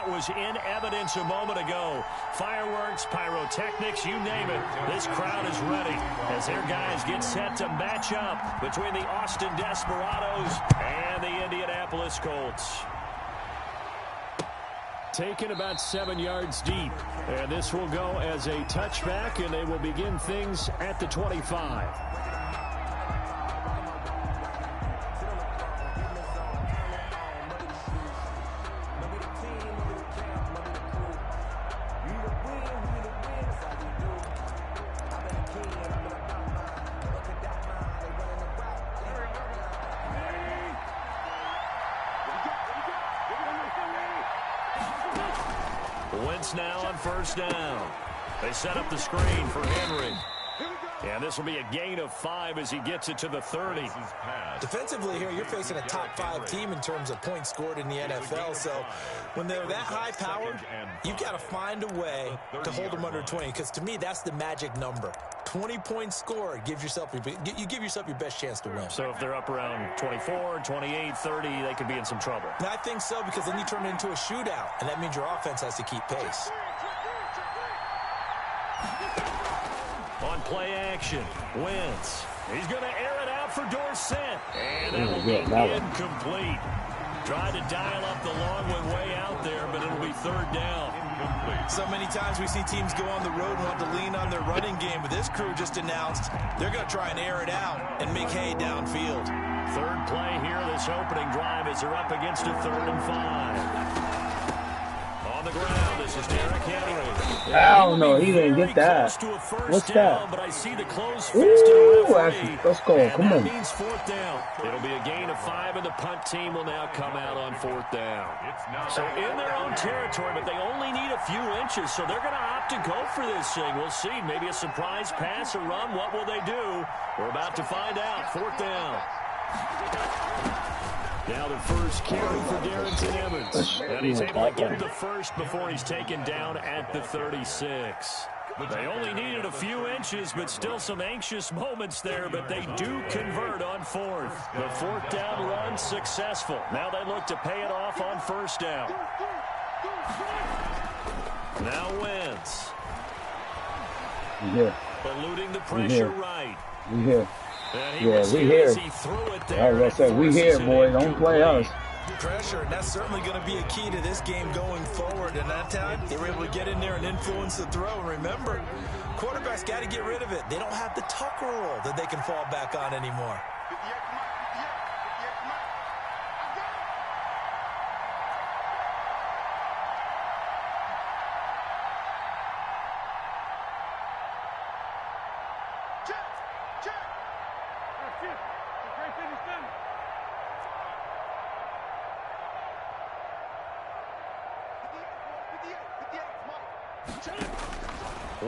that was in evidence a moment ago. Fireworks, pyrotechnics, you name it. This crowd is ready as their guys get set to match up between the Austin Desperados and the Indianapolis Colts. Taken about 7 yards deep. And this will go as a touchback, and they will begin things at the 25. Wentz now on first down. They set up the screen for Henry. And this will be a gain of 5 as he gets it to the 30. Defensively here, you're facing a top 5 team in terms of points scored in the NFL. So when they're that high powered, you've got to find a way to hold them under 20. Because to me, that's the magic number. 20 points scored, you give yourself your best chance to win. So if they're up around 24, 28, 30, they could be in some trouble. And I think so, because then you turn it into a shootout, and that means your offense has to keep pace. On play action, Wentz. He's going to air it out for Dorsett. And that will be incomplete. Tried to dial up the long one way out there, but it'll be third down. So many times we see teams go on the road and want to lean on their running game, but this crew just announced they're going to try and air it out and make hay downfield. Third play here, this opening drive, as they're up against a 3rd and 5. On the ground, this is Derrick Henry. I don't know, he didn't get that. What's that? But I see the close Ooh, let's go, come on. That means 4th down. It'll be a gain of 5, and the punt team will now come out on 4th down. So in their own territory, but they only need a few inches, so they're going to opt to go for this thing. We'll see. Maybe a surprise pass or run. What will they do? We're about to find out. 4th down. Now the first carry for Darrington Evans. And he's able to get the first before he's taken down at the 36. They only needed a few inches, but still some anxious moments there, but they do convert on 4th. The 4th down run successful. Now they look to pay it off on 1st down. Now Wentz. Eluding the pressure right. Yeah, we here. I was going to say, we here, boy. Don't play us. Pressure, and that's certainly going to be a key to this game going forward. And that time, they were able to get in there and influence the throw. And remember, quarterbacks got to get rid of it. They don't have the tucker roll that they can fall back on anymore.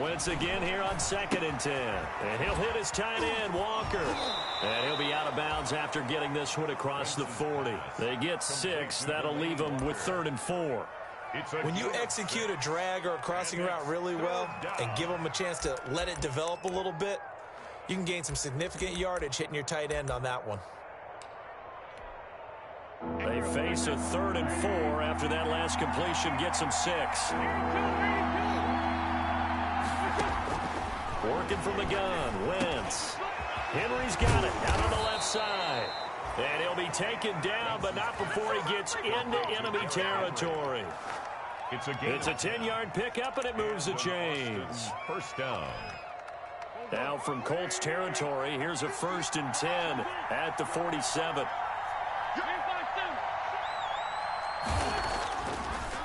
Wentz again here on 2nd and 10. And he'll hit his tight end, Walker. And he'll be out of bounds after getting this one across the 40. They get 6. That'll leave them with 3rd and 4. When you execute a drag or a crossing route really well and give them a chance to let it develop a little bit, you can gain some significant yardage hitting your tight end on that one. They face a 3rd and 4 after that last completion gets them 6. Working from the gun, Wentz. Henry's got it out on the left side. And he'll be taken down, but not before he gets into enemy territory. It's a 10-yard pickup, and it moves the chains. 1st down. Now from Colts territory, here's a 1st and 10 at the 47.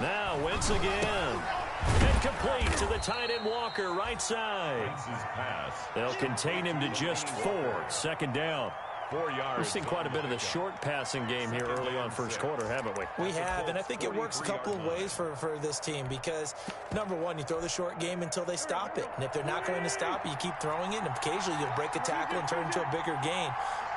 Now Wentz again. Incomplete to the tight end Walker, right side. They'll contain him to just 4. 2nd down. 4 yards. We've seen quite a bit of the short passing game here early on 1st quarter, haven't we? We have, and I think it works a couple of ways for this team because, number one, you throw the short game until they stop it. And if they're not going to stop it, you keep throwing it, and occasionally you'll break a tackle and turn it into a bigger gain.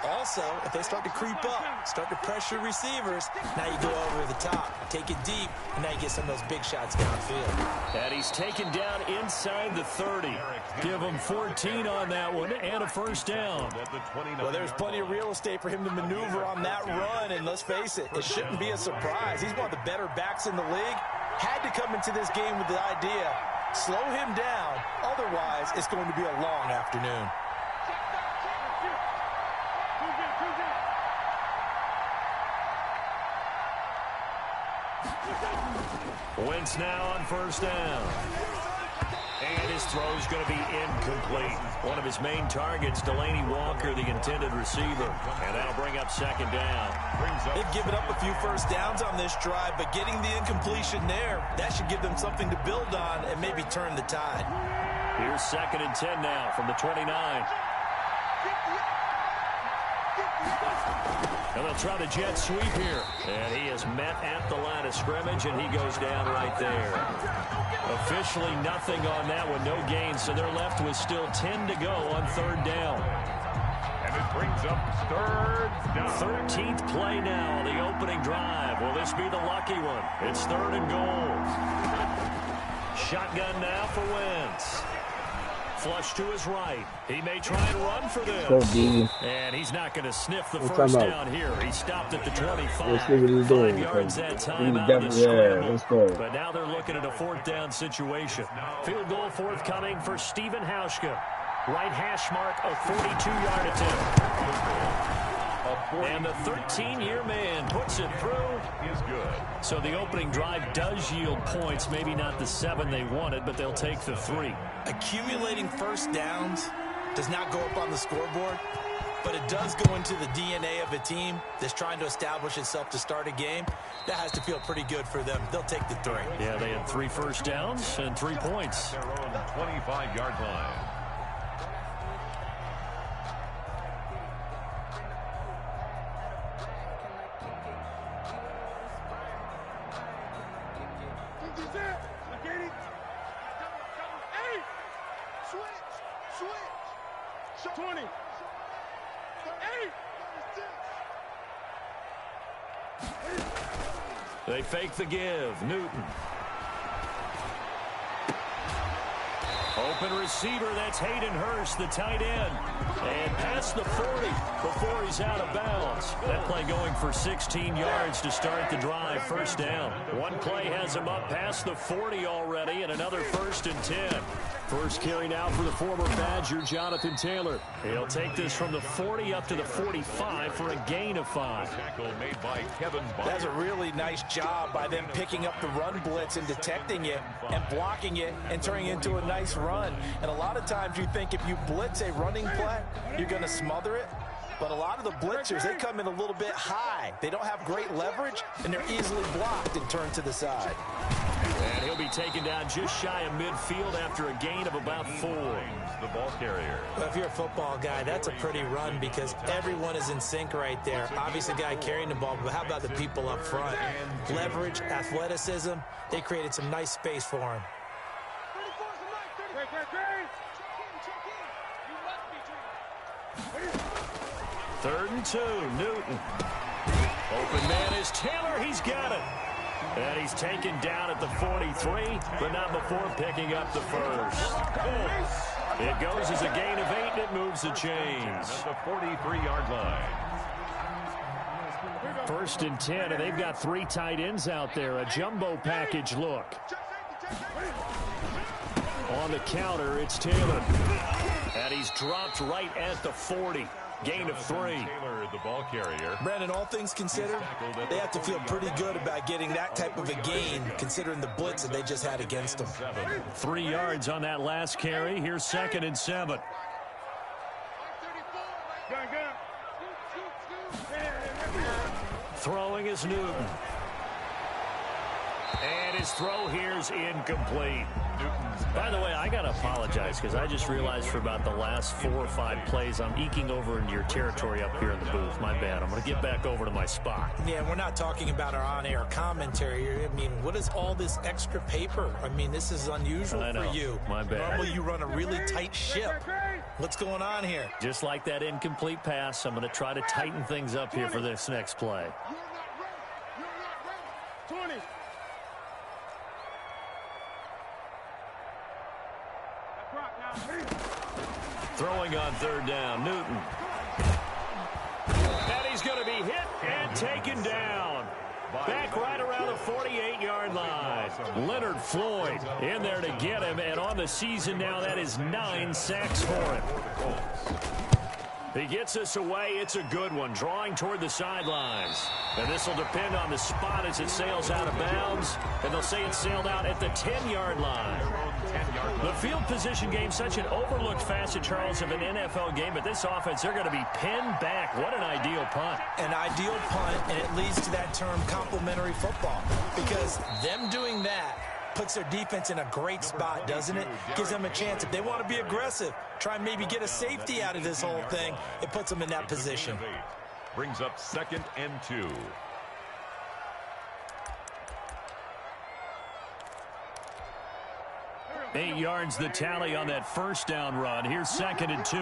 Also, if they start to creep up, start to pressure receivers, now you go over the top, take it deep, and now you get some of those big shots downfield. And he's taken down inside the 30. Give him 14 on that one and a 1st down. Well, there's plenty of real estate for him to maneuver on that run, and let's face it, it shouldn't be a surprise. He's one of the better backs in the league. had to come into this game with the idea, slow him down, otherwise it's going to be a long afternoon. Wentz now on first down. And his throw's going to be incomplete. One of his main targets, Delaney Walker, the intended receiver. And that'll bring up second down. They've given up a few first downs on this drive, but getting the incompletion there, that should give them something to build on and maybe turn the tide. Here's 2nd and 10 now from the 29. And they'll try the jet sweep here. And he is met at the line of scrimmage, and he goes down right there. Officially nothing on that one, no gain, so they're left with still 10 to go on third down. And it brings up third down. 13th play now, the opening drive. Will this be the lucky one? It's 3rd and goal. Shotgun now for Wentz. Flush to his right. He may try and run for this. Go, D. And he's not going to sniff the first down here. He stopped at the 25. 5 yards that time out of the scramble. But now they're looking at a 4th down situation. Field goal forthcoming for Stephen Hauschka. Right hash mark, a 42-yard attempt. And the 13-year man puts it through. Is good. So the opening drive does yield points. Maybe not the 7 they wanted, but they'll take the 3. Accumulating first downs does not go up on the scoreboard, but it does go into the DNA of a team that's trying to establish itself to start a game. That has to feel pretty good for them. They'll take the 3. Yeah, they had 3 first downs and 3 points. Their own 25-yard line. They fake the give. Newton. Open receiver, that's Hayden Hurst, the tight end. And past the 40 before he's out of bounds. That play going for 16 yards to start the drive, first down. One play has him up past the 40 already, and another 1st and 10. First carry now for the former Badger, Jonathan Taylor. He'll take this from the 40 up to the 45 for a gain of 5. Tackle made by Kevin Bond. That's a really nice job by them picking up the run blitz and detecting it and blocking it and turning it into a nice run. And a lot of times you think if you blitz a running play, you're going to smother it. But a lot of the blitzers, they come in a little bit high. They don't have great leverage, and they're easily blocked and turned to the side. And he'll be taken down just shy of midfield after a gain of about 4. The ball carrier. Well, if you're a football guy, that's a pretty run because everyone is in sync right there. Obviously, the guy carrying the ball, but how about the people up front? Leverage, athleticism, they created some nice space for him. 3rd and 2, Newton. Open man is Taylor, he's got it. And he's taken down at the 43, but not before picking up the first. It goes as a gain of 8, and it moves the chains. At the 43-yard line. 1st and 10, and they've got 3 tight ends out there. A jumbo package look. On the counter, it's Taylor. And he's dropped right at the 40. Gain of 3. Taylor, the ball carrier. Brandon, all things considered, they have to feel pretty good about getting that type of a gain, considering the blitz that they just had against them. 3 yards on that last carry. Here's 2nd and 7. Throwing is Newton. And his throw here's incomplete. By the way, I got to apologize because I just realized for about the last 4 or 5 plays, I'm eking over into your territory up here in the booth. My bad. I'm going to get back over to my spot. Yeah, we're not talking about our on-air commentary. I mean, what is all this extra paper? I mean, this is unusual for you. My bad. Normally, you run a really tight ship. What's going on here? Just like that incomplete pass, I'm going to try to tighten things up here for this next play. Throwing on 3rd down, Newton. And he's going to be hit and taken down. Back right around the 48-yard line. Leonard Floyd in there to get him, and on the season now, that is 9 sacks for him. He gets us away. It's a good one, drawing toward the sidelines. And this will depend on the spot as it sails out of bounds. And they'll say it sailed out at the 10-yard line. The field position game, such an overlooked facet, Charles, of an NFL game. But this offense, they're going to be pinned back. What an ideal punt. An ideal punt, and it leads to that term complementary football. Because them doing that puts their defense in a great spot, doesn't it? Gives them a chance. If they want to be aggressive, try and maybe get a safety out of this whole thing, it puts them in that position. Brings up 2nd and 2. Eight yards the tally on that first down run. Here's 2nd and 2.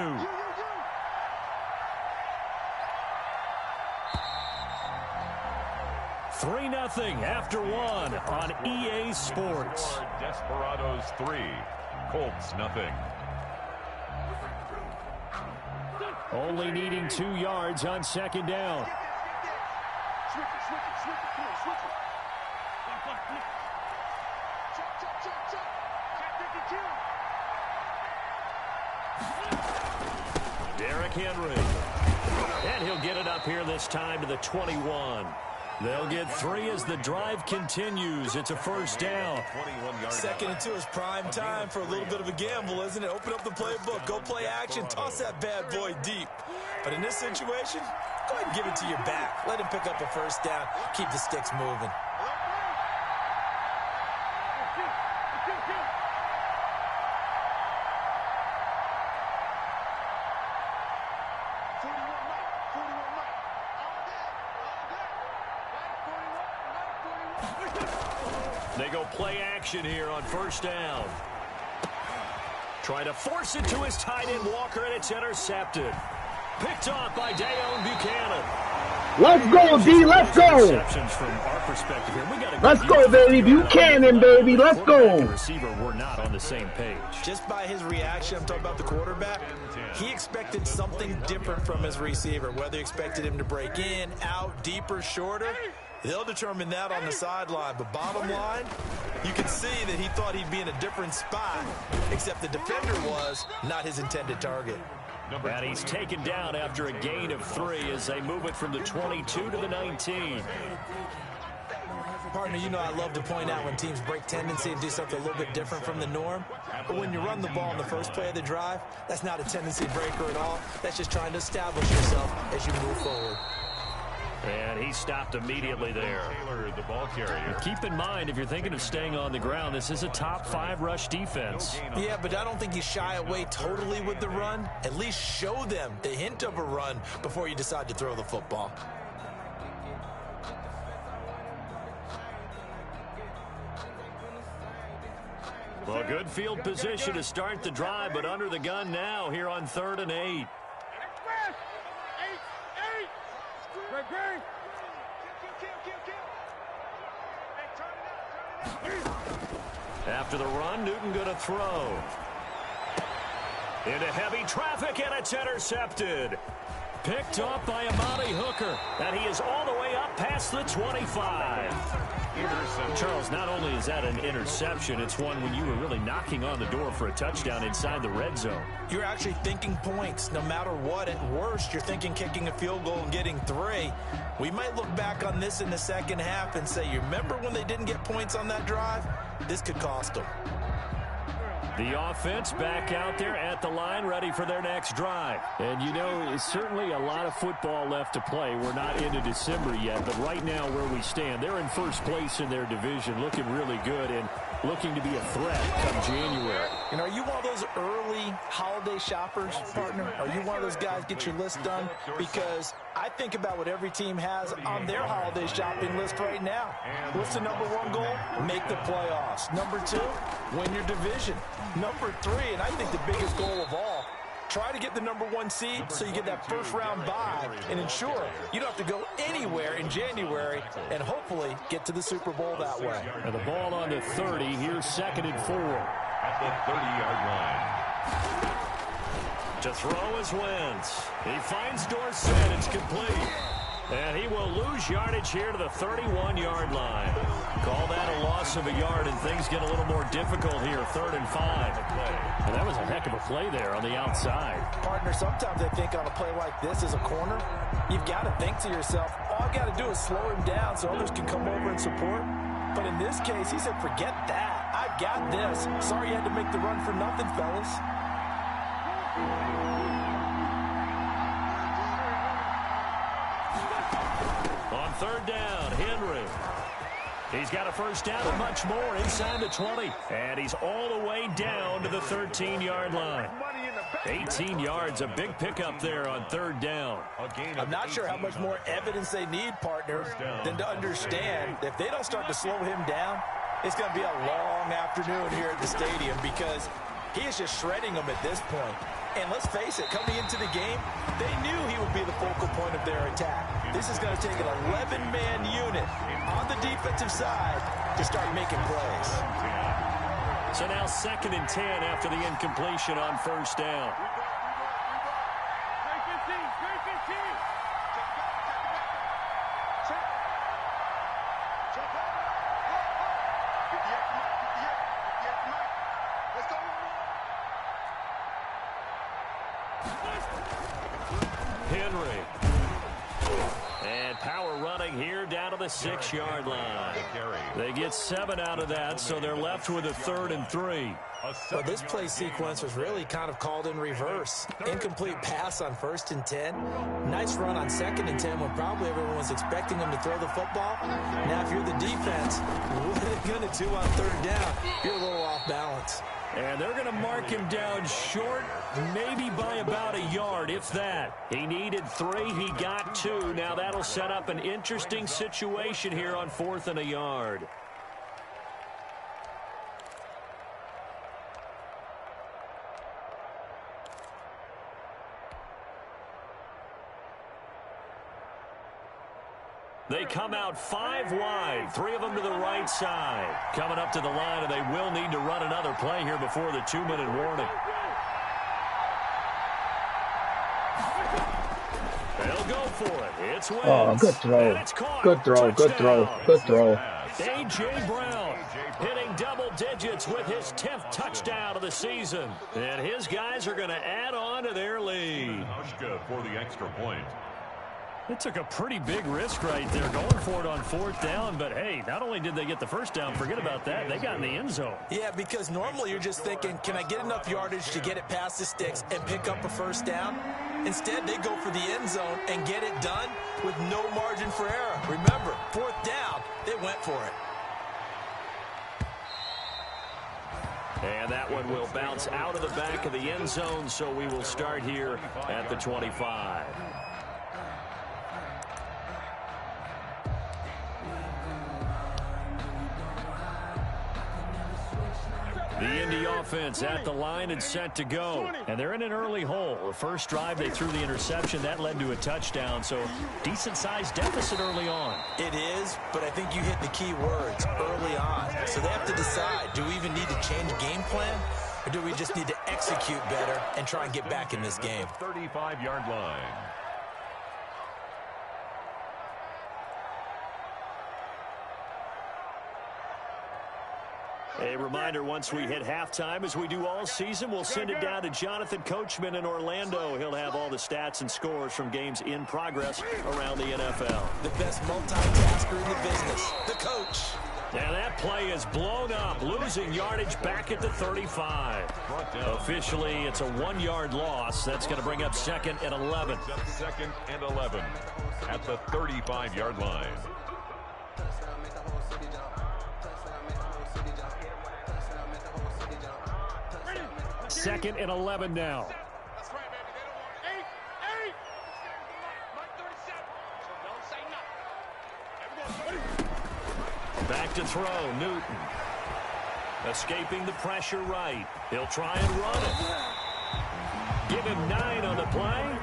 Three 3-0 after one on EA Sports. Desperados 3, Colts 0. Only needing 2 yards on 2nd down. Derrick Henry. And he'll get it up here this time to the 21. They'll get 3 as the drive continues. It's a first down. 2nd and 2 is prime time for a little bit of a gamble, isn't it? Open up the playbook, go play action, toss that bad boy deep. But in this situation, go ahead and give it to your back. Let him pick up a first down. Keep the sticks moving. They go play action here on first down. Try to force it to his tight end Walker, and it's intercepted. Picked off by Dayon Buchanan. Let's go, D. Let's go. From our perspective here, we got Let's go, baby. Buchanan, baby. Let's go. The receiver were not on the same page. Just by his reaction, I'm talking about the quarterback, he expected something different from his receiver, whether he expected him to break in, out, deeper, shorter. They'll determine that on the sideline. But bottom line, you can see that he thought he'd be in a different spot, except the defender was not his intended target. And he's taken down after a gain of 3 as they move it from the 22 to the 19. Partner, you know I love to point out when teams break tendency and do something a little bit different from the norm. But when you run the ball in the first play of the drive, that's not a tendency breaker at all. That's just trying to establish yourself as you move forward. And he stopped immediately there. Taylor, the ball carrier. Keep in mind, if you're thinking of staying on the ground, this is a top 5 rush defense. Yeah, but I don't think you shy away totally with the run. At least show them the hint of a run before you decide to throw the football. Well, good field position to start the drive, but under the gun now here on 3rd and 8. After the run, Newton going to throw. Into heavy traffic, and it's intercepted. Picked off by Amani Hooker, and he is all the way up past the 25. Charles, not only is that an interception, it's one when you were really knocking on the door for a touchdown inside the red zone. You're actually thinking points no matter what. At worst, you're thinking kicking a field goal and getting 3. We might look back on this in the second half and say, you remember when they didn't get points on that drive? This could cost them. The offense back out there at the line, ready for their next drive. And, you know, it's certainly a lot of football left to play. We're not into December yet, but right now where we stand, they're in first place in their division, looking really good and looking to be a threat come January. And are you one of those early holiday shoppers, partner? Are you one of those guys get your list done? Because I think about what every team has on their holiday shopping list right now. What's the #1 goal? Make the playoffs. #2, win your division. #3, and I think the biggest goal of all, try to get the #1 seed so you get that first-round bye and ensure you don't have to go anywhere in January and hopefully get to the Super Bowl that way. And the ball on the 30. Here's 2nd and 4. At the 30-yard line. To throw is Wentz. He finds Dorsett. It's complete. And he will lose yardage here to the 31-yard line. Call that a loss of a yard, and things get a little more difficult here, 3rd and 5. And that was a heck of a play there on the outside. Partner, sometimes I think on a play like this as a corner, you've got to think to yourself, all I got to do is slow him down so others can come over and support. But in this case, he said, forget that. I've got this. Sorry you had to make the run for nothing, fellas. On 3rd down, Henry. He's got a first down and much more inside the 20. And he's all the way down to the 13-yard line. 18 yards, a big pickup there on 3rd down. I'm not sure how much more evidence they need, partner, than to understand that if they don't start to slow him down, it's going to be a long afternoon here at the stadium because he is just shredding them at this point. And let's face it, coming into the game, they knew he would be the focal point of their attack. This is going to take an 11-man unit on the defensive side to start making plays. So now 2nd and 10 after the incompletion on 1st down. Henry. And power running here down to the 6-yard line. They get 7 out of that, so they're left with a 3rd and 3. Well, this play sequence was really kind of called in reverse. Incomplete pass on 1st and 10. Nice run on 2nd and 10 when probably everyone was expecting him to throw the football. Now, if you're the defense, what are they going to do on 3rd down? You're a little off balance. And they're going to mark him down short, maybe by about a yard, if that. He needed 3, he got 2. Now that'll set up an interesting situation here on 4th and a yard. They come out 5 wide, 3 of them to the right side. Coming up to the line, and they will need to run another play here before the 2-minute warning. They'll go for it. It's Wentz. Oh, good throw. Good throw, good throw, good throw. A.J. Brown hitting double digits with his 10th touchdown of the season. And his guys are going to add on to their lead. Hushka for the extra point. It took a pretty big risk right there going for it on 4th down, but hey, not only did they get the first down, forget about that, they got in the end zone. Yeah, because normally you're just thinking, can I get enough yardage to get it past the sticks and pick up a first down? Instead, they go for the end zone and get it done with no margin for error. Remember, 4th down, they went for it. And that one will bounce out of the back of the end zone, so we will start here at the 25. The Indy offense at the line and set to go. And they're in an early hole. The first drive, they threw the interception. That led to a touchdown. So decent-sized deficit early on. It is, but I think you hit the key words early on. So they have to decide, do we even need to change game plan? Or do we just need to execute better and try and get back in this game? 35-yard line. A reminder, once we hit halftime, as we do all season, we'll send it down to Jonathan Coachman in Orlando. He'll have all the stats and scores from games in progress around the NFL. The best multitasker in the business, the coach. And that play is blown up, losing yardage back at the 35. Officially, it's a 1-yard loss. That's going to bring up 2nd and 11. 2nd and 11 at the 35-yard line. Second and 11 now. That's right, baby. They don't want 8. Back to throw, Newton. Escaping the pressure right. He'll try and run it. Give him 9 on the play,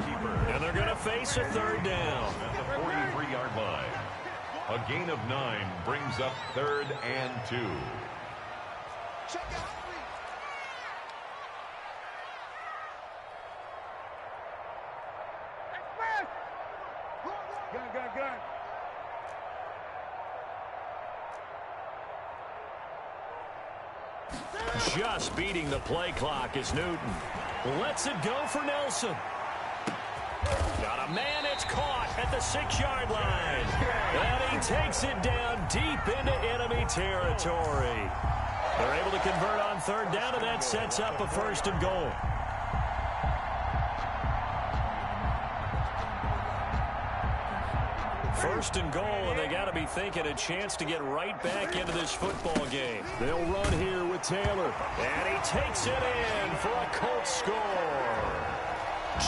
and they're going to face a 3rd down. At the 43-yard line. A gain of 9 brings up 3rd and 2. Check out. Good. Just beating the play clock is Newton. Lets it go for Nelson. Got a man, it's caught at the 6-yard line. And he takes it down deep into enemy territory. They're able to convert on third down, and that sets up a 1st and goal. First and goal, and they got to be thinking a chance to get right back into this football game. They'll run here with Taylor. And he takes it in for a Colts score.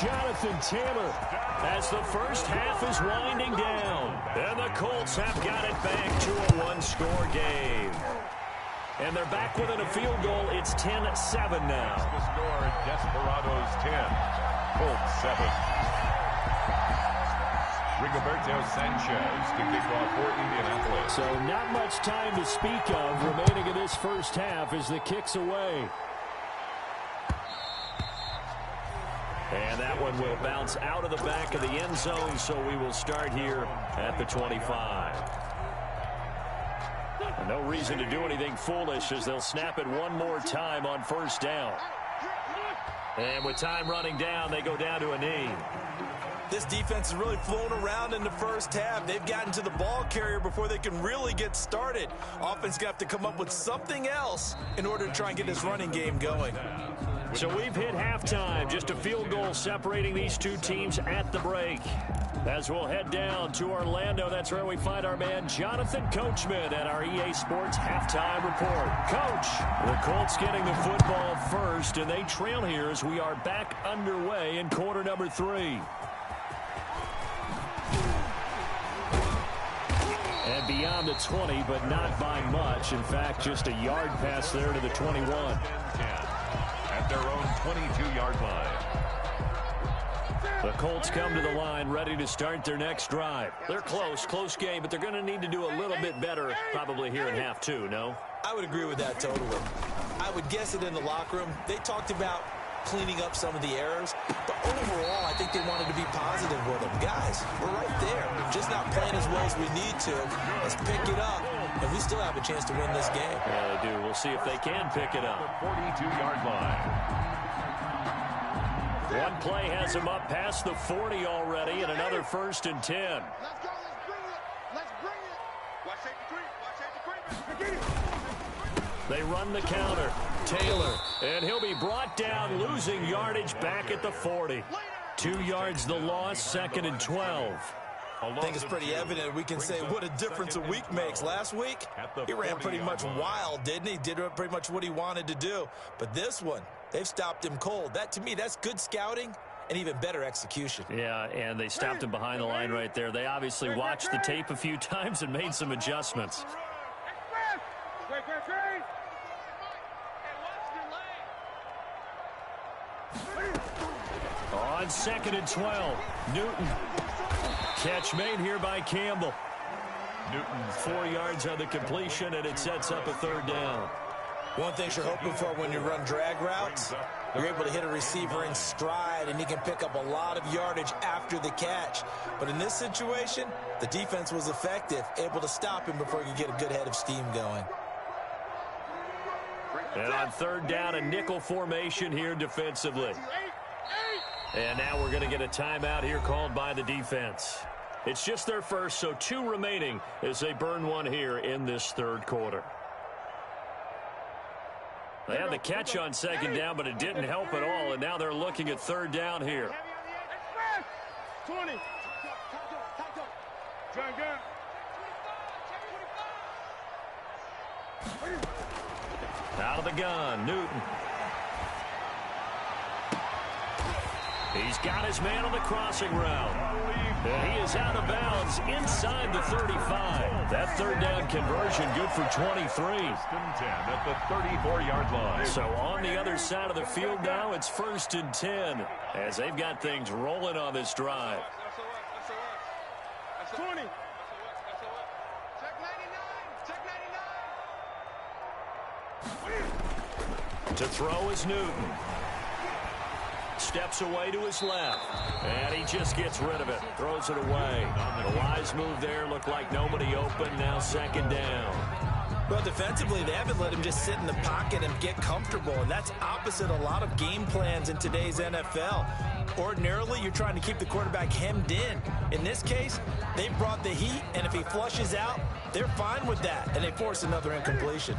Jonathan Taylor as the first half is winding down. And the Colts have got it back to a 1-score game. And they're back within a field goal. It's 10-7 now. The score, Desperados 10, Colts 7. Rigoberto Sanchez to kick off for Indianapolis. So not much time to speak of remaining in this first half as the kick's away. And that one will bounce out of the back of the end zone, so we will start here at the 25. No reason to do anything foolish as they'll snap it one more time on first down. And with time running down, they go down to a knee. This defense is really flown around in the first half. They've gotten to the ball carrier before they can really get started. Offense going to have to come up with something else in order to try and get this running game going. So we've hit halftime. Just a field goal separating these two teams at the break. As we'll head down to Orlando, that's where we find our man Jonathan Coachman at our EA Sports Halftime Report. Coach, the Colts getting the football first, and they trail here as we are back underway in quarter number 3. And beyond the 20, but not by much. In fact, just a yard pass there to the 21. At their own 22-yard line. The Colts come to the line ready to start their next drive. They're close game, but they're going to need to do a little bit better probably here in half 2, no? I would agree with that totally. I would guess it in the locker room. They talked about cleaning up some of the errors, but overall, I think they wanted to be positive with them. Guys, we're right there. Just not playing as well as we need to. Let's pick it up, and we still have a chance to win this game. Yeah, they do. We'll see if they can pick it up. The 42-yard line. One play has him up past the 40 already, and another 1st and 10. Let's go. Let's bring it. Watch safety creep. They run the counter. Taylor, and he'll be brought down, losing yardage back at the 40. 2 yards the loss, 2nd and 12. I think it's pretty evident we can say what a difference a week makes. Last week, he ran pretty much wild, didn't he? Did pretty much what he wanted to do. But this one, they've stopped him cold. That, to me, that's good scouting and even better execution. Yeah, and they stopped him behind the line right there. They obviously watched the tape a few times and made some adjustments. On 2nd and 12, Newton. Catch made here by Campbell. Newton 4 yards on the completion, and it sets up a 3rd down. One thing you're hoping for when you run drag routes, you're able to hit a receiver in stride, and he can pick up a lot of yardage after the catch. But in this situation, the defense was effective, able to stop him before he could get a good head of steam going. And on 3rd down, a nickel formation here defensively. And now we're going to get a timeout here called by the defense. It's just their first, so 2 remaining as they burn one here in this 3rd quarter. They had the catch on 2nd down, but it didn't help at all, and now they're looking at 3rd down here. 20. Out of the gun, Newton. He's got his man on the crossing route. And he is out of bounds inside the 35. That 3rd down conversion good for 23. At the 34-yard line. So on the other side of the field now, it's 1st and 10 as they've got things rolling on this drive. That's 20. Check 99. Check 99. To throw is Newton. Steps away to his left. And he just gets rid of it. Throws it away. The wise move there. Looked like nobody open. Now 2nd down. Well, defensively, they haven't let him just sit in the pocket and get comfortable, and that's opposite a lot of game plans in today's NFL. Ordinarily, you're trying to keep the quarterback hemmed in. In this case, they brought the heat, and if he flushes out, they're fine with that, and they force another incompletion.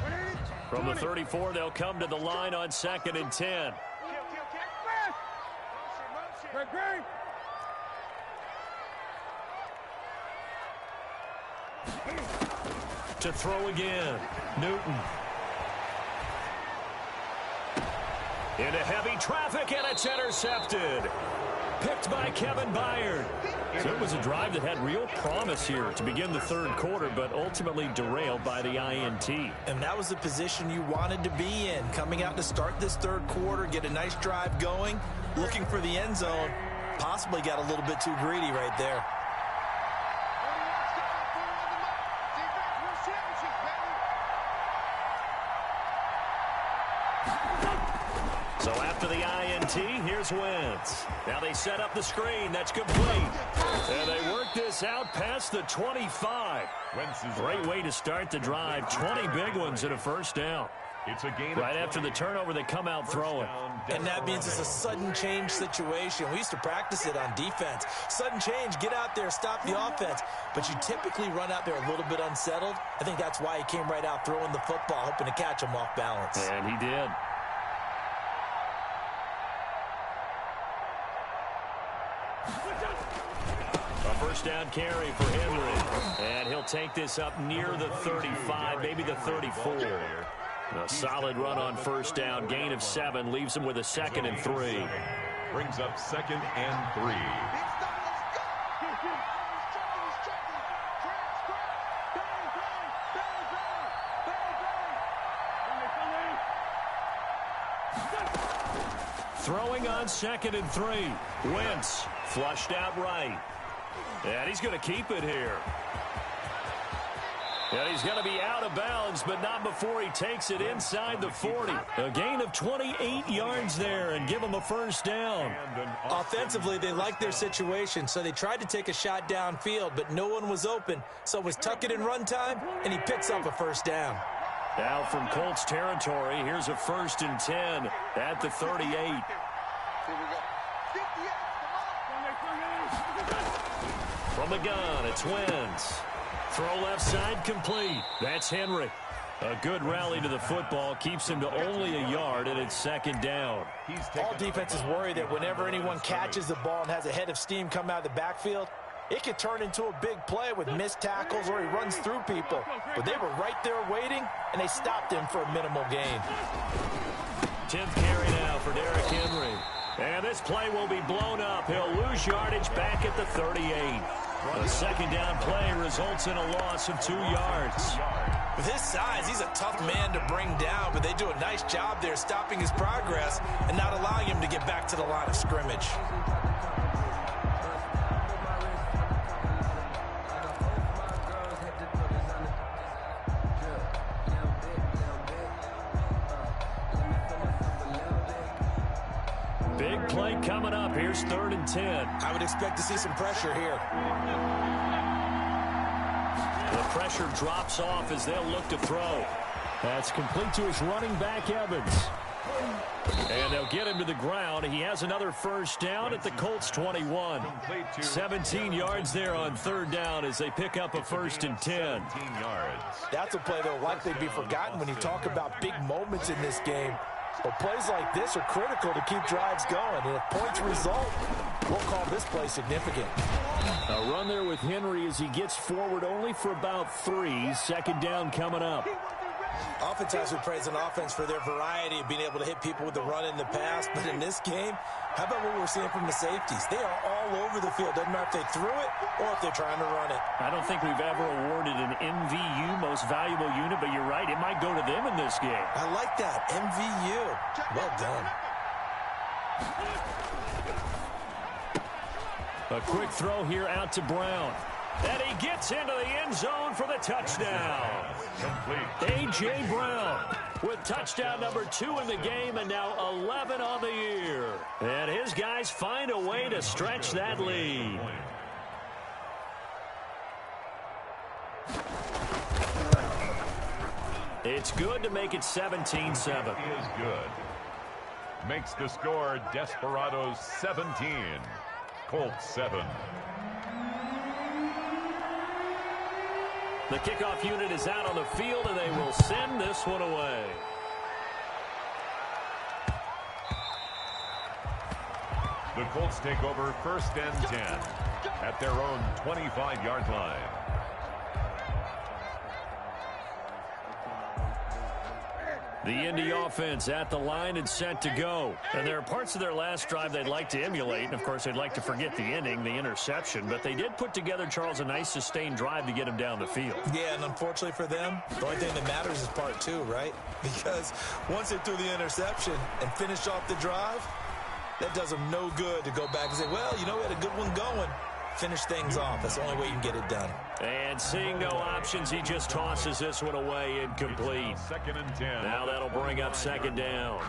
From the 34, they'll come to the line on 2nd and 10. To throw again, Newton. Into heavy traffic, and it's intercepted. Picked by Kevin Byard. So it was a drive that had real promise here to begin the 3rd quarter, but ultimately derailed by the INT. And that was the position you wanted to be in. Coming out to start this 3rd quarter, get a nice drive going, looking for the end zone. Possibly got a little bit too greedy right there. So after the INT, here's Wentz. Now they set up the screen. That's complete. And they work this out past the 25. Great way to start the drive. 20 big ones and a first down. It's a gain right after the turnover, they come out throwing. And that means it's a sudden change situation. We used to practice it on defense. Sudden change, get out there, stop the offense. But you typically run out there a little bit unsettled. I think that's why he came right out throwing the football, hoping to catch him off balance. And he did. A first down carry for Henry. And he'll take this up near the 35, maybe the 34. A solid run on first down. Gain of 7 leaves him with a 2nd and 3. Brings up 2nd and 3. Throwing on 2nd and 3. Wentz flushed out right. And he's going to keep it here. And he's going to be out of bounds, but not before he takes it inside the 40. A gain of 28 yards there and give him a first down. Offensively, they liked their situation, so they tried to take a shot downfield, but no one was open. So it was tuck it in run time, and he picks up a first down. Now from Colts territory, here's a 1st and 10 at the 38. From the gun, it's Wentz. Throw left side complete. That's Henry. A good rally to the football keeps him to only a yard, and it's 2nd down. All defenses worry that whenever anyone catches the ball and has a head of steam come out of the backfield, it could turn into a big play with missed tackles or he runs through people. But they were right there waiting, and they stopped him for a minimal gain. 10th carry now for Derrick Henry. And this play will be blown up. He'll lose yardage back at the 38. A 2nd down play results in a loss of 2 yards. With his size, he's a tough man to bring down, but they do a nice job there stopping his progress and not allowing him to get back to the line of scrimmage. Big play coming up. Here's 3rd and 10. I would expect to see some pressure here. The pressure drops off as they'll look to throw. That's complete to his running back, Evans. And they'll get him to the ground. He has another first down at the Colts 21. 17 yards there on 3rd down as they pick up a 1st and 10. That's a play that will likely be forgotten when you talk about big moments in this game. But plays like this are critical to keep drives going. And if points result, we'll call this play significant. A run there with Henry as he gets forward only for about 3. 2nd down coming up. Oftentimes we praise an offense for their variety of being able to hit people with the run in the pass. But in this game, how about what we're seeing from the safeties? They are all over the field. Doesn't matter if they threw it or if they're trying to run it. I don't think we've ever awarded an MVU, most valuable unit, but you're right. It might go to them in this game. I like that. MVU. Well done. A quick throw here out to Brown. And he gets into the end zone for the touchdown. A.J. Brown with touchdown number 2 in the game and now 11 on the year. And his guys find a way to stretch that lead. It's good to make it 17-7. Is good. Makes the score Desperados 17, Colts 7. The kickoff unit is out on the field, and they will send this one away. The Colts take over 1st and 10 at their own 25-yard line. The Indy offense at the line and set to go. And there are parts of their last drive they'd like to emulate. And, of course, they'd like to forget the ending, the interception. But they did put together, Charles, a nice sustained drive to get them down the field. Yeah, and unfortunately for them, the only thing that matters is part 2, right? Because once they threw the interception and finished off the drive, that does them no good to go back and say, well, you know, we had a good one going. Finish things off. That's the only way you can get it done. And seeing no options, he just tosses this one away incomplete. 2nd and 10. Now that'll bring up 2nd down.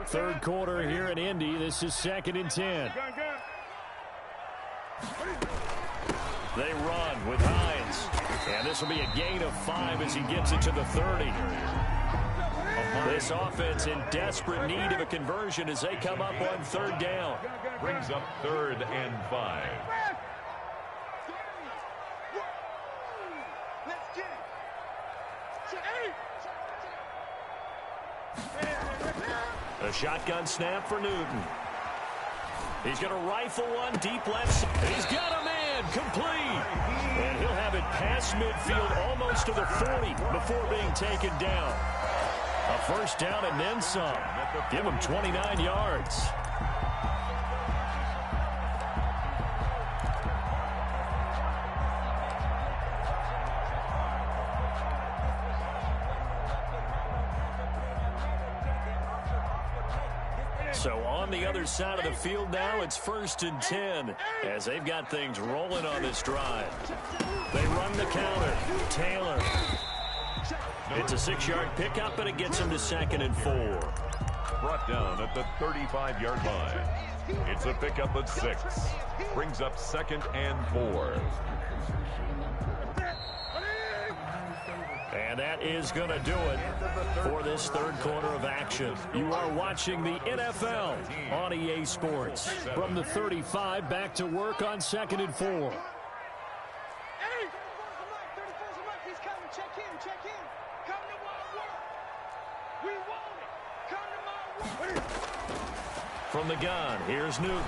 Third quarter here in Indy. This is 2nd and 10. They run with Hines. And this will be a gain of 5 as he gets it to the 30. This offense in desperate need of a conversion as they come up on 3rd down. Brings up 3rd and 5. A shotgun snap for Newton. He's going to rifle one deep left. He's got a man complete. And he'll have it past midfield almost to the 40 before being taken down. A 1st down and then some. Give him 29 yards. So on the other side of the field now, it's 1st and 10 as they've got things rolling on this drive. They run the counter. Taylor. It's a 6-yard pickup, and it gets him to 2nd and 4. Brought down at the 35-yard line. It's a pickup of 6. Brings up 2nd and 4. And that is going to do it for this third quarter of action. You are watching the NFL on EA Sports. From the 35 back to work on 2nd and 4. From the gun, here's Newton.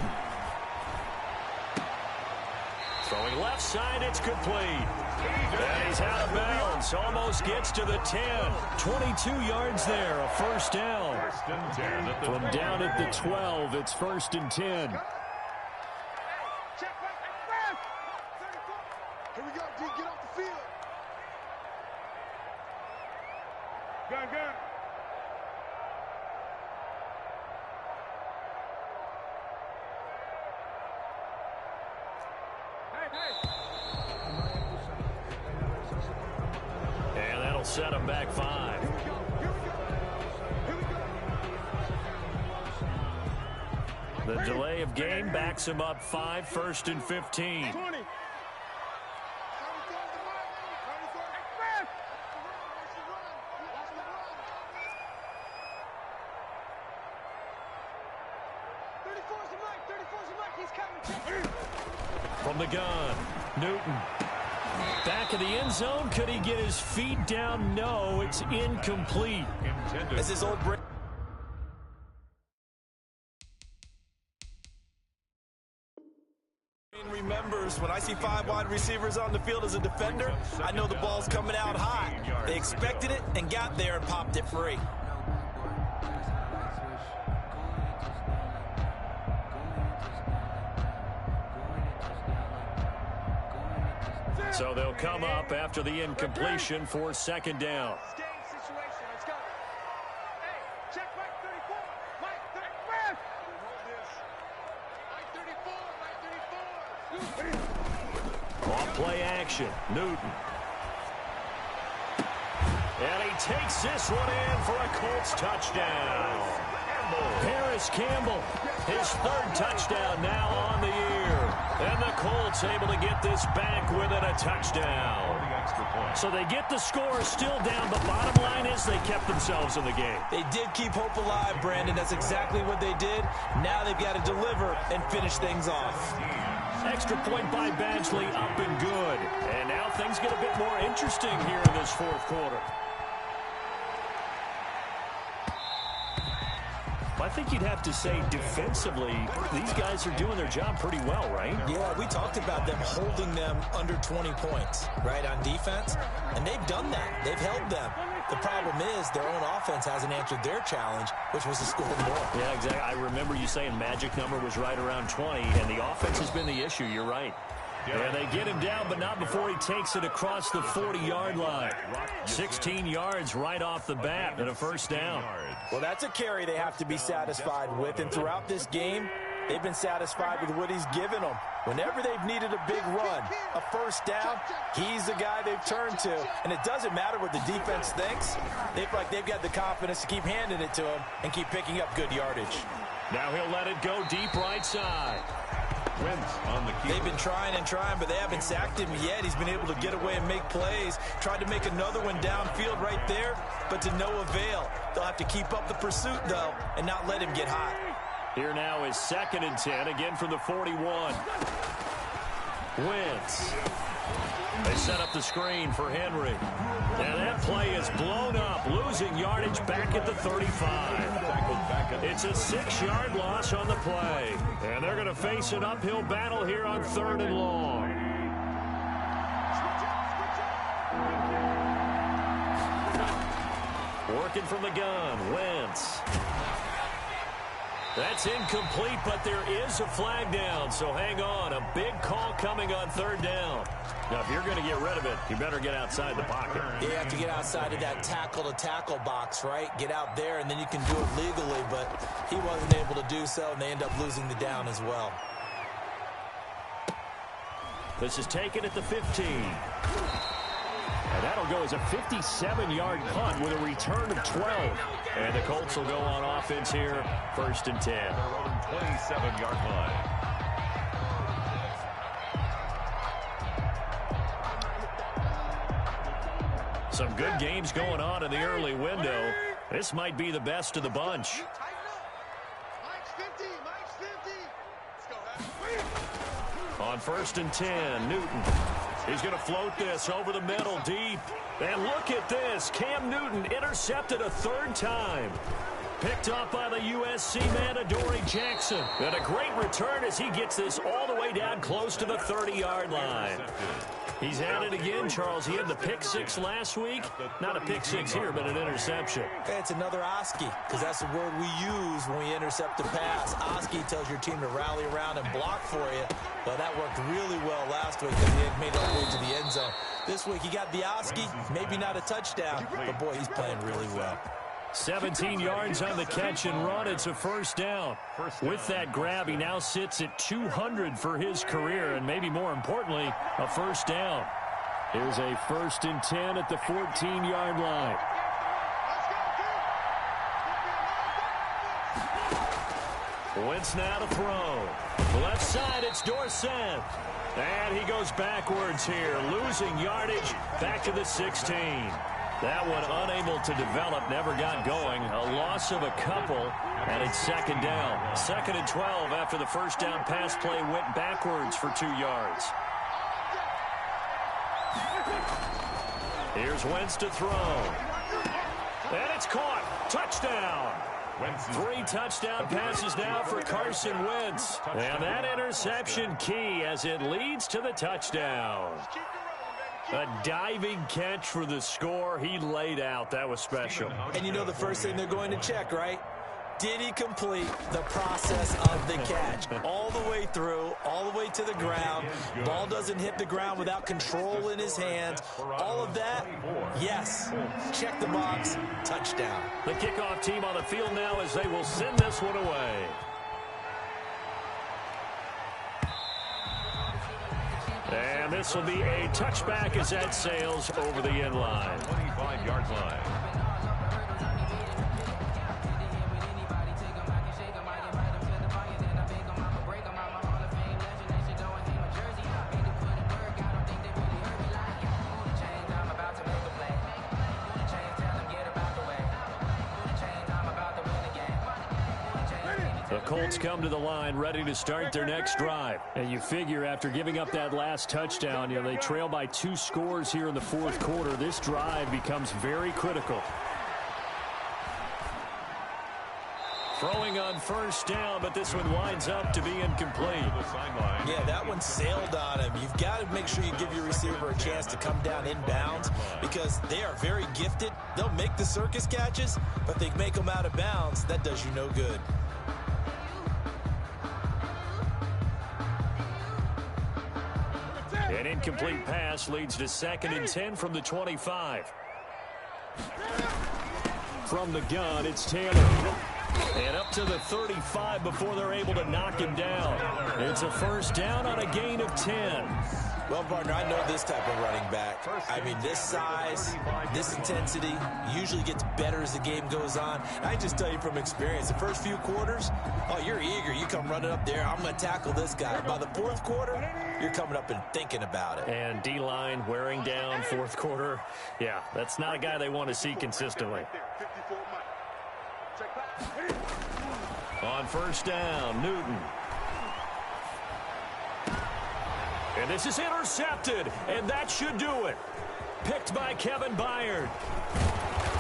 Throwing left side, it's complete. And he's out of bounds. Almost gets to the 10. 22 yards there, a 1st down. From down at the 12, it's 1st and 10. Here we go, D. Get off the field. Gun. And that'll set him back 5. The delay of game backs him up 5, 1st and 15. From the gun, Newton. Back in the end zone. Could he get his feet down? No, it's incomplete. As his old break. Remembers when I see 5 wide receivers on the field as a defender, I know the ball's coming out high. They expected it and got there and popped it free. So they'll come up after the incompletion for 2nd down. Off play action, Newton. And he takes this one in for a Colts touchdown. Paris Campbell, his third touchdown now on the year. And the Colts able to get this back within a touchdown. So they get the score still down, but bottom line is they kept themselves in the game. They did keep hope alive, Brandon. That's exactly what they did. Now they've got to deliver and finish things off. Extra point by Badgley, up and good. And now things get a bit more interesting here in this fourth quarter. I think you'd have to say defensively, these guys are doing their job pretty well, right? Yeah, we talked about them holding them under 20 points, right, on defense. And they've done that. They've held them. The problem is their own offense hasn't answered their challenge, which was to score more. Yeah, exactly. I remember you saying magic number was right around 20, and the offense has been the issue. You're right. And they get him down, but not before he takes it across the 40-yard line. 16 yards right off the bat and a first down. Well, that's a carry they have to be satisfied with. And throughout this game, they've been satisfied with what he's given them. Whenever they've needed a big run, a first down, he's the guy they've turned to. And it doesn't matter what the defense thinks. They feel like they've got the confidence to keep handing it to him and keep picking up good yardage. Now he'll let it go deep right side. On the They've been trying and trying, but they haven't sacked him yet. He's been able to get away and make plays. Tried to make another one downfield right there, but to no avail. They'll have to keep up the pursuit, though, and not let him get hot. Here now is 2nd and 10, again from the 41. Wentz. They set up the screen for Henry. And that play is blown up, losing yardage back at the 35. It's a 6-yard loss on the play. And they're going to face an uphill battle here on 3rd and long. Working from the gun, Wentz. That's incomplete, but there is a flag down, so hang on. A big call coming on 3rd down. Now, if you're going to get rid of it, you better get outside the pocket. You have to get outside of that tackle-to-tackle box, right? Get out there, and then you can do it legally, but he wasn't able to do so, and they end up losing the down as well. This is taken at the 15. And that'll go as a 57-yard punt with a return of 12. And the Colts will go on offense here, 1st and 10. Their own 27-yard line. Some good games going on in the early window. This might be the best of the bunch. On 1st and 10, Newton. He's going to float this over the middle deep. And look at this. Cam Newton intercepted a 3rd time. Picked up by the USC man, Adoree Jackson. And a great return as he gets this all the way down close to the 30-yard line. He's at it again, Charles. He had the pick 6 last week. Not a pick 6 here, but an interception. It's another Oski, because that's the word we use when we intercept a pass. Oski tells your team to rally around and block for you. But that worked really well last week because he had made it all the way to the end zone. This week he got the Oski, maybe not a touchdown, but boy, he's playing really well. 17 yards on the catch and run. It's a first down. With that grab, he now sits at 200 for his career, and maybe more importantly, a first down. Here's a 1st and 10 at the 14-yard line. Wentz now to throw. Left side, it's Dorsett. And he goes backwards here, losing yardage back to the 16. That one unable to develop, never got going. A loss of a couple, and it's 2nd down. 2nd and 12 after the first down pass play went backwards for 2 yards. Here's Wentz to throw. And it's caught. Touchdown. 3 touchdown passes now for Carson Wentz. And that interception key as it leads to the touchdown. A diving catch for the score. He laid out. That was special. And you know the first thing they're going to check, right? Did he complete the process of the catch? All the way through, all the way to the ground. Ball doesn't hit the ground without control in his hands. All of that, yes. Check the box. Touchdown. The kickoff team on the field now as they will send this one away. And this will be a touchback as that sails over the end line. 25-yard line. The Colts come to the line ready to start their next drive. And you figure after giving up that last touchdown, they trail by 2 scores here in the fourth quarter. This drive becomes very critical. Throwing on first down, but this one winds up to be incomplete. Yeah, that one sailed on him. You've got to make sure you give your receiver a chance to come down inbounds because they are very gifted. They'll make the circus catches, but they make them out of bounds. That does you no good. An incomplete pass leads to 2nd and 10 from the 25. From the gun, it's Taylor. And up to the 35 before they're able to knock him down. It's a first down on a gain of 10. Well, partner, I know this type of running back. I mean, this size, this intensity usually gets better as the game goes on. I just tell you from experience, the first few quarters, oh, you're eager. You come running up there, I'm going to tackle this guy. By the fourth quarter, you're coming up and thinking about it. And D-line wearing down fourth quarter. Yeah, that's not a guy they want to see consistently. On first down, Newton. And this is intercepted, and that should do it. Picked by Kevin Byard.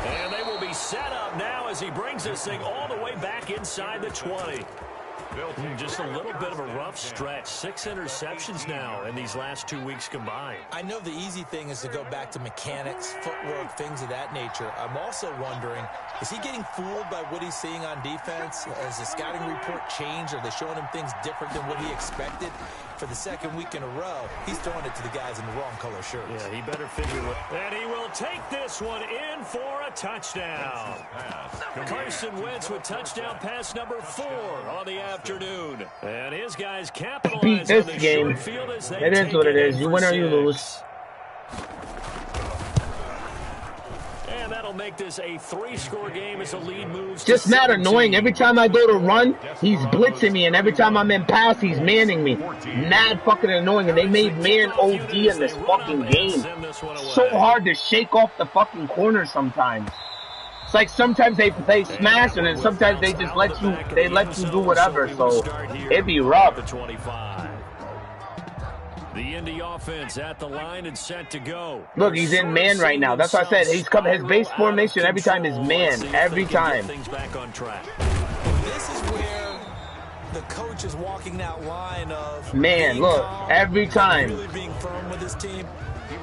And they will be set up now as he brings this thing all the way back inside the 20. Just a little bit of a rough stretch. 6 interceptions now in these last 2 weeks combined. I know the easy thing is to go back to mechanics, footwork, things of that nature. I'm also wondering, is he getting fooled by what he's seeing on defense? Has the scouting report changed? Are they showing him things different than what he expected? For the second week in a row, he's throwing it to the guys in the wrong color shirts. Yeah, he better figure it. And he will take this one in for a touchdown. Carson Wentz with touchdown pass number 4 on the afternoon. And his guys capitalize on the short field as they it is what it is. You win or you lose. And that'll make this a 3-score game as the lead moves. Just not annoying. Every time I go to run, he's blitzing me, and every time I'm in pass, he's manning me. Mad fucking annoying, and they made man OD in this fucking game. So hard to shake off the fucking corner sometimes. It's like sometimes they smash, and then sometimes they just let you do whatever. So it'd be rough. The Indy offense at the line and set to go. Look, he's in man right now. That's what I said. He's coming. His base formation every time is man. Every time. Things back on track. This is where the coach is walking that line of man. Look, calm, every time. Really being firm with his team.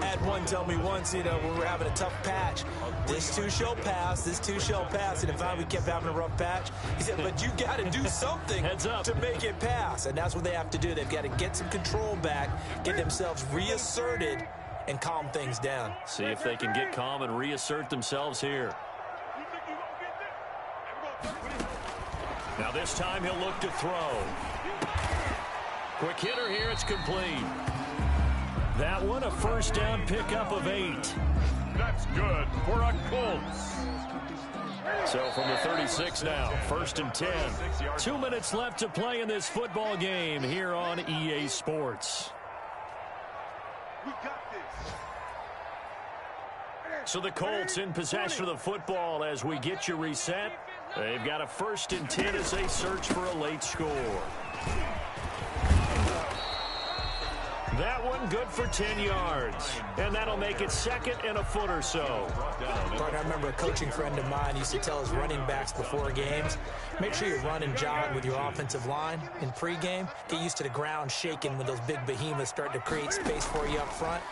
Had one tell me once, when we're having a tough patch, this too shall pass, this too shall pass. And if we kept having a rough patch, he said, but you got to do something to make it pass. And that's what they have to do. They've got to get some control back, get themselves reasserted, and calm things down. See if they can get calm and reassert themselves here. Now this time he'll look to throw. Quick hitter here, it's complete. That one, a first down pickup of 8. That's good for a Colts. So from the 36 now, 1st and 10. 2 minutes left to play in this football game here on EA Sports. So the Colts in possession of the football as we get you reset. They've got a 1st and 10 as they search for a late score. That one good for 10 yards. And that'll make it 2nd and a foot or so. Partner, I remember a coaching friend of mine used to tell his running backs before games, make sure you run and jog with your offensive line in pregame. Get used to the ground shaking when those big behemoths start to create space for you up front.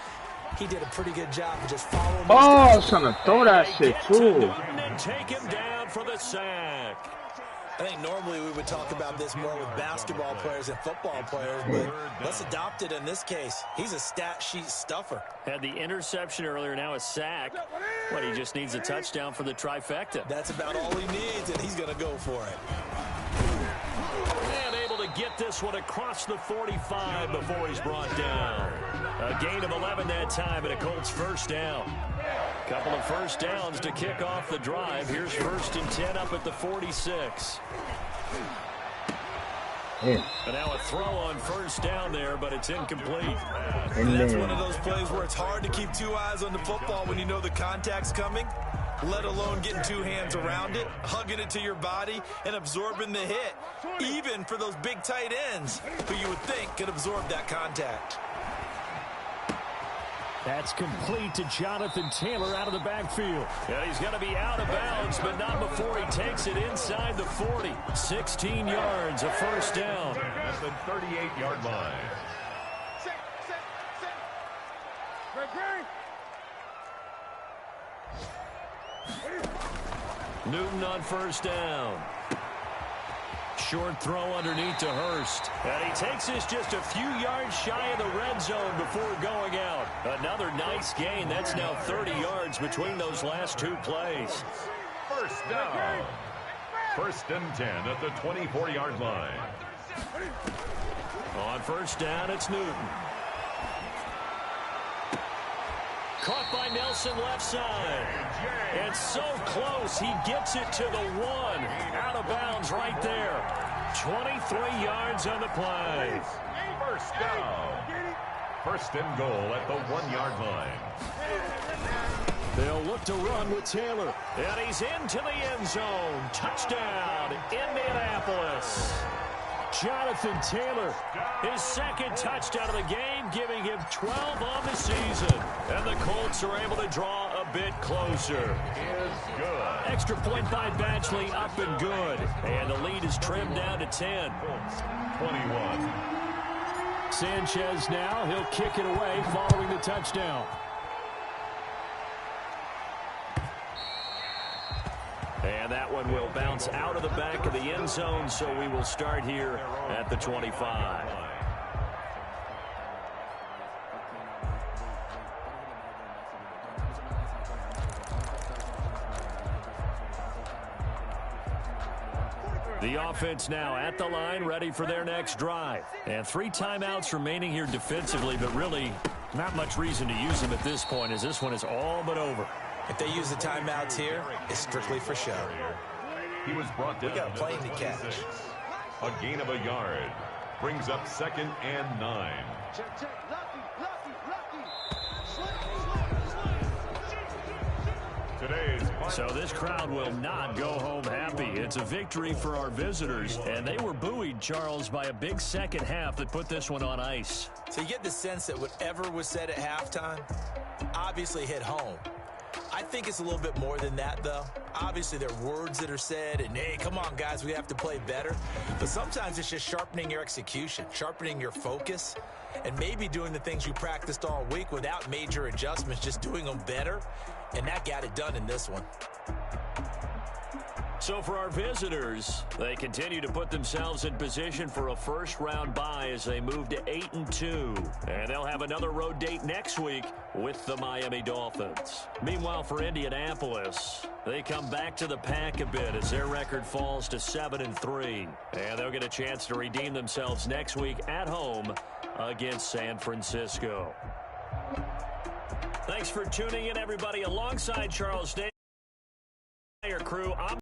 He did a pretty good job of just following. Oh, I was trying to throw that shit too. And take him down for the sack. I think normally we would talk about this more with basketball players and football players, but let's adopt it in this case. He's a stat sheet stuffer. Had the interception earlier, now a sack. But he just needs a touchdown for the trifecta. That's about all he needs, and he's going to go for it. And able to get this one across the 45 before he's brought down. A gain of 11 that time, and a Colts first down. Couple of first downs to kick off the drive. Here's 1st and 10 up at the 46. And now a throw on first down there, but it's incomplete. And that's one of those plays where it's hard to keep two eyes on the football when you know the contact's coming, let alone getting two hands around it, hugging it to your body, and absorbing the hit, even for those big tight ends who you would think could absorb that contact. That's complete to Jonathan Taylor out of the backfield. And he's going to be out of bounds, but not before he takes it inside the 40. 16 yards, a first down. At the 38-yard line. Newton on first down. Short throw underneath to Hurst. And he takes this just a few yards shy of the red zone before going out. Another nice gain. That's now 30 yards between those last two plays. First down. 1st and 10 at the 24-yard line. On first down, it's Newton. Caught by Nelson left side. And so close, he gets it to the 1. Out of bounds right there. 23 yards on the play. First down. 1st and goal at the 1-yard line. They'll look to run with Taylor. And he's into the end zone. Touchdown, Indianapolis. Jonathan Taylor, his 2nd touchdown of the game, giving him 12 on the season. And the Colts are able to draw a bit closer. Is good. Extra point by Badgley, up and good. And the lead is trimmed down to 10. 21. Sanchez now, he'll kick it away following the touchdown. And that one will bounce out of the back of the end zone, so we will start here at the 25. The offense now at the line, ready for their next drive. And 3 timeouts remaining here defensively, but really not much reason to use them at this point, as this one is all but over. If they use the timeouts here, it's strictly for show. He was brought down. We got a plane to catch. A gain of a yard. Brings up 2nd and 9. So this crowd will not go home happy. It's a victory for our visitors, and they were buoyed, Charles, by a big second half that put this one on ice. So you get the sense that whatever was said at halftime obviously hit home. I think it's a little bit more than that, though. Obviously, there are words that are said, and, hey, come on, guys, we have to play better. But sometimes it's just sharpening your execution, sharpening your focus, and maybe doing the things you practiced all week without major adjustments, just doing them better, and that got it done in this one. So for our visitors, they continue to put themselves in position for a first-round bye as they move to 8-2. And they'll have another road date next week with the Miami Dolphins. Meanwhile, for Indianapolis, they come back to the pack a bit as their record falls to 7-3. And they'll get a chance to redeem themselves next week at home against San Francisco. Thanks for tuning in, everybody. Alongside Charles Day, your crew, I'm